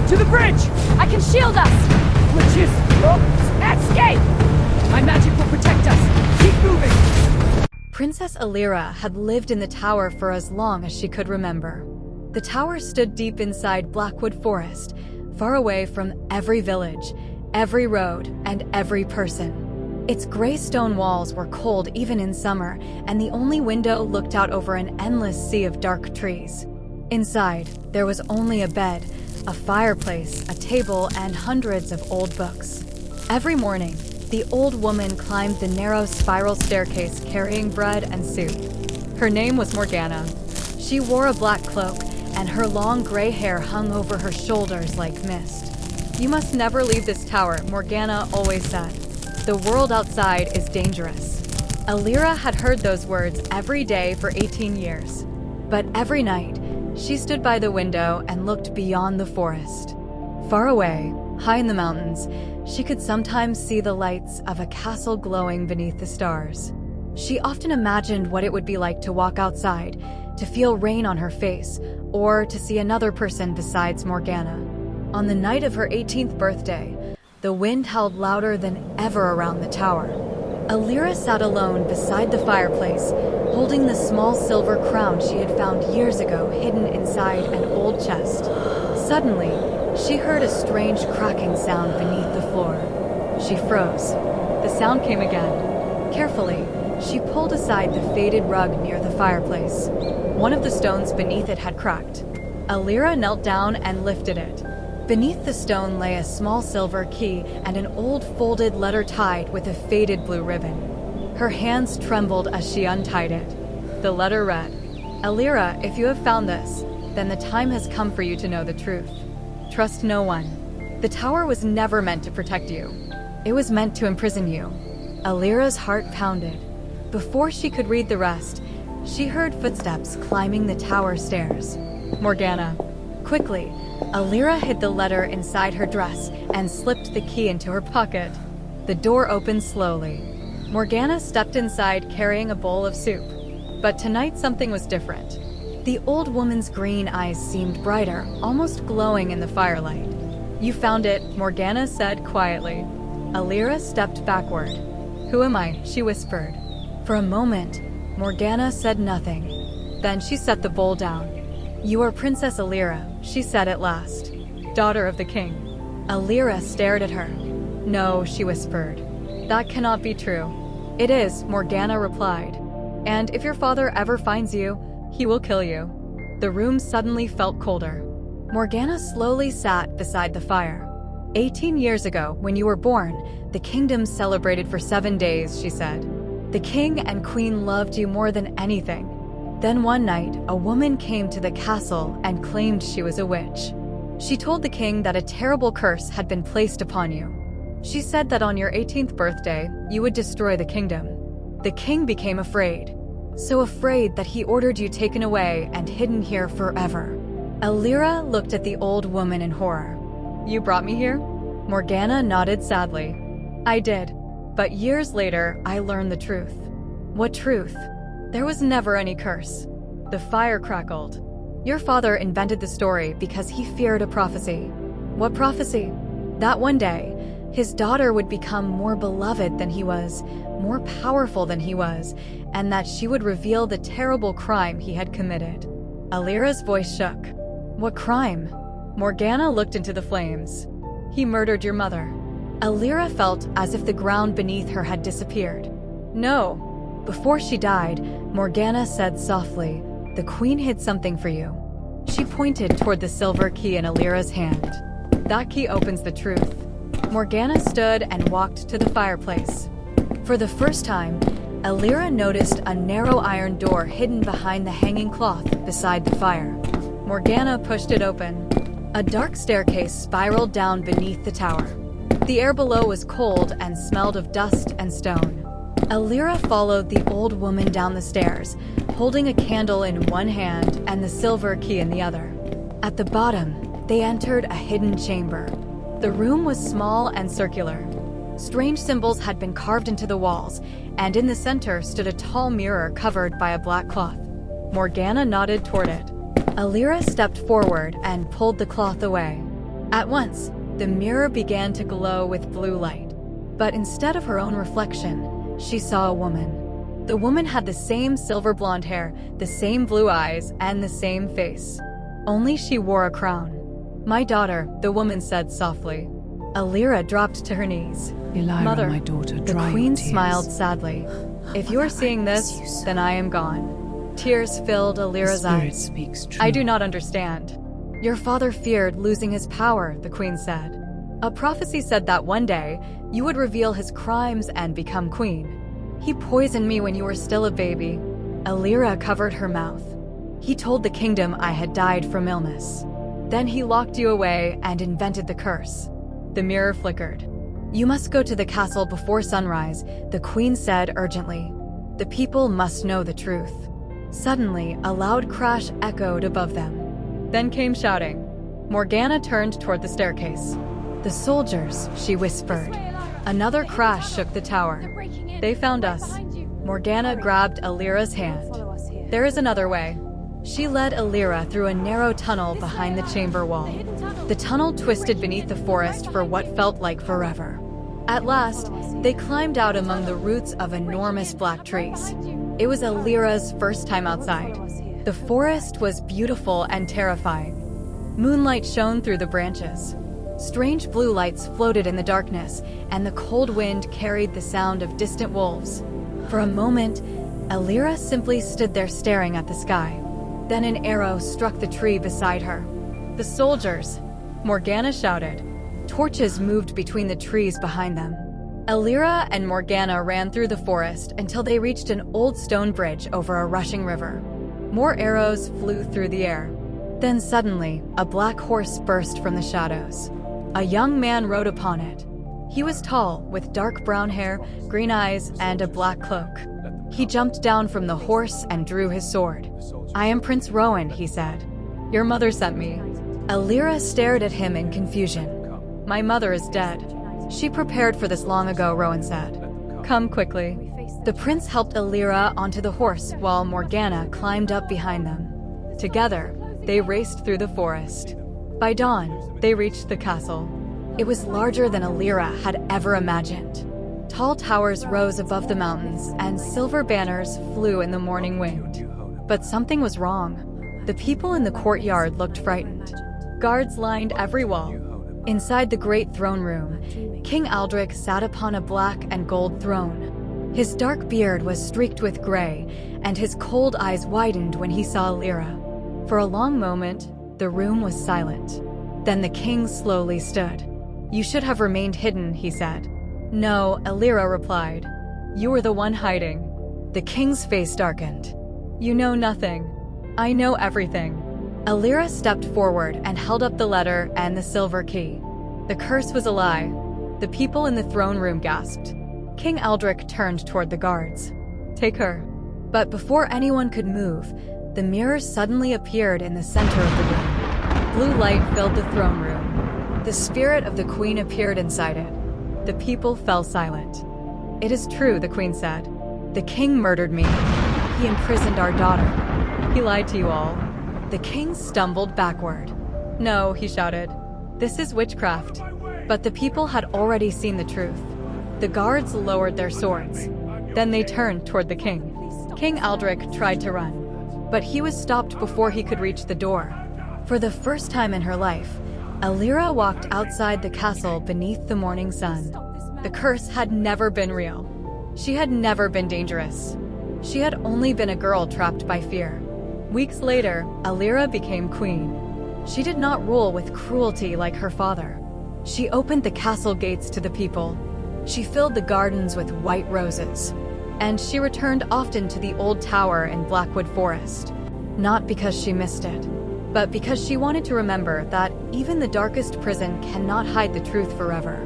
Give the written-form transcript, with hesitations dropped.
To the bridge! I can shield us! Witches! Escape! My magic will protect us! Keep moving! Princess Elira had lived in the tower for as long as she could remember. The tower stood deep inside Blackwood Forest, far away from every village, every road, and every person. Its gray stone walls were cold even in summer, and the only window looked out over an endless sea of dark trees. Inside, there was only a bed, a fireplace, a table, and hundreds of old books. Every morning, the old woman climbed the narrow spiral staircase carrying bread and soup. Her name was Morgana. She wore a black cloak, and her long gray hair hung over her shoulders like mist. "You must never leave this tower," Morgana always said. "The world outside is dangerous." Elira had heard those words every day for 18 years. But every night, she stood by the window and looked beyond the forest. Far away, high in the mountains, she could sometimes see the lights of a castle glowing beneath the stars. She often imagined what it would be like to walk outside, to feel rain on her face, or to see another person besides Morgana. On the night of her 18th birthday, the wind howled louder than ever around the tower. Elira sat alone beside the fireplace, holding the small silver crown she had found years ago hidden inside an old chest. Suddenly, she heard a strange cracking sound beneath the floor. She froze. The sound came again. Carefully, she pulled aside the faded rug near the fireplace. One of the stones beneath it had cracked. Elira knelt down and lifted it. Beneath the stone lay a small silver key and an old folded letter tied with a faded blue ribbon. Her hands trembled as she untied it. The letter read, "Elira, if you have found this, then the time has come for you to know the truth. Trust no one. The tower was never meant to protect you. It was meant to imprison you." Elira's heart pounded. Before she could read the rest, she heard footsteps climbing the tower stairs. Morgana. Quickly, Elira hid the letter inside her dress and slipped the key into her pocket. The door opened slowly. Morgana stepped inside carrying a bowl of soup. But tonight something was different. The old woman's green eyes seemed brighter, almost glowing in the firelight. "You found it," Morgana said quietly. Elira stepped backward. "Who am I?" she whispered. For a moment, Morgana said nothing. Then she set the bowl down. "You are Princess Elira," she said at last. "Daughter of the king." Elira stared at her. "No," she whispered. "That cannot be true." "It is," Morgana replied. "And if your father ever finds you, he will kill you." The room suddenly felt colder. Morgana slowly sat beside the fire. 18 years ago, when you were born, the kingdom celebrated for 7 days, she said. The king and queen loved you more than anything. Then one night, a woman came to the castle and claimed she was a witch. She told the king that a terrible curse had been placed upon you. She said that on your 18th birthday, you would destroy the kingdom. The king became afraid. So afraid that he ordered you taken away and hidden here forever. Elira looked at the old woman in horror. "You brought me here?" Morgana nodded sadly. "I did. But years later, I learned the truth." "What truth?" "There was never any curse." The fire crackled. "Your father invented the story because he feared a prophecy." "What prophecy?" "That one day, his daughter would become more beloved than he was, more powerful than he was, and that she would reveal the terrible crime he had committed." Elira's voice shook. "What crime?" Morgana looked into the flames. "He murdered your mother." Elira felt as if the ground beneath her had disappeared. "No." Before she died, Morgana said softly, "The queen hid something for you." She pointed toward the silver key in Elira's hand. "That key opens the truth." Morgana stood and walked to the fireplace. For the first time, Elira noticed a narrow iron door hidden behind the hanging cloth beside the fire. Morgana pushed it open. A dark staircase spiraled down beneath the tower. The air below was cold and smelled of dust and stone. Elira followed the old woman down the stairs, holding a candle in one hand and the silver key in the other. At the bottom, they entered a hidden chamber. The room was small and circular. Strange symbols had been carved into the walls, and in the center stood a tall mirror covered by a black cloth. Morgana nodded toward it. Elira stepped forward and pulled the cloth away. At once, the mirror began to glow with blue light. But instead of her own reflection, she saw a woman. The woman had the same silver blonde hair, the same blue eyes, and the same face. Only she wore a crown. "My daughter," the woman said softly. Elira dropped to her knees. Elira, "Mother," my daughter, the dry queen your tears. smiled sadly. "If you're seeing this, then I am gone." Tears filled The Elira's spirit eyes. speaks true. "I do not understand." "Your father feared losing his power," the queen said. "A prophecy said that one day, you would reveal his crimes and become queen. He poisoned me when you were still a baby." Elira covered her mouth. "He told the kingdom I had died from illness. Then he locked you away and invented the curse." The mirror flickered. "You must go to the castle before sunrise," the queen said urgently. "The people must know the truth." Suddenly, a loud crash echoed above them. Then came shouting. Morgana turned toward the staircase. "The soldiers," she whispered. Another crash shook the tower. "They found us." Morgana grabbed Elira's hand. "There is another way." She led Elira through a narrow tunnel behind the chamber wall. The tunnel twisted beneath the forest for what felt like forever. At last, they climbed out among the roots of enormous black trees. It was Elira's first time outside. The forest was beautiful and terrifying. Moonlight shone through the branches. Strange blue lights floated in the darkness, and the cold wind carried the sound of distant wolves. For a moment, Elira simply stood there staring at the sky. Then an arrow struck the tree beside her. "The soldiers!" Morgana shouted. Torches moved between the trees behind them. Elira and Morgana ran through the forest until they reached an old stone bridge over a rushing river. More arrows flew through the air. Then suddenly, a black horse burst from the shadows. A young man rode upon it. He was tall, with dark brown hair, green eyes, and a black cloak. He jumped down from the horse and drew his sword. "I am Prince Rowan," he said. "Your mother sent me." Elira stared at him in confusion. "My mother is dead. She prepared for this long ago," Rowan said. "Come quickly." The prince helped Elira onto the horse while Morgana climbed up behind them. Together, they raced through the forest. By dawn, they reached the castle. It was larger than Elira had ever imagined. Tall towers rose above the mountains, and silver banners flew in the morning wind. But something was wrong. The people in the courtyard looked frightened. Guards lined every wall. Inside the great throne room, King Aldrich sat upon a black and gold throne. His dark beard was streaked with gray, and his cold eyes widened when he saw Elira. For a long moment, the room was silent. Then the king slowly stood. "You should have remained hidden," he said. "No," Elira replied. "You were the one hiding." The king's face darkened. "You know nothing." "I know everything." Elira stepped forward and held up the letter and the silver key. The curse was a lie. The people in the throne room gasped. King Aldrich turned toward the guards. "Take her." But before anyone could move, the mirror suddenly appeared in the center of the room. Blue light filled the throne room. The spirit of the queen appeared inside it. The people fell silent. "It is true," the queen said. "The king murdered me. He imprisoned our daughter. He lied to you all." The king stumbled backward. "No," he shouted. "This is witchcraft." But the people had already seen the truth. The guards lowered their swords. Then they turned toward the king. King Aldrich tried to run, but he was stopped before he could reach the door. For the first time in her life, Elira walked outside the castle beneath the morning sun. The curse had never been real. She had never been dangerous. She had only been a girl trapped by fear. Weeks later, Elira became queen. She did not rule with cruelty like her father. She opened the castle gates to the people. She filled the gardens with white roses. And she returned often to the old tower in Blackwood Forest. Not because she missed it, but because she wanted to remember that even the darkest prison cannot hide the truth forever.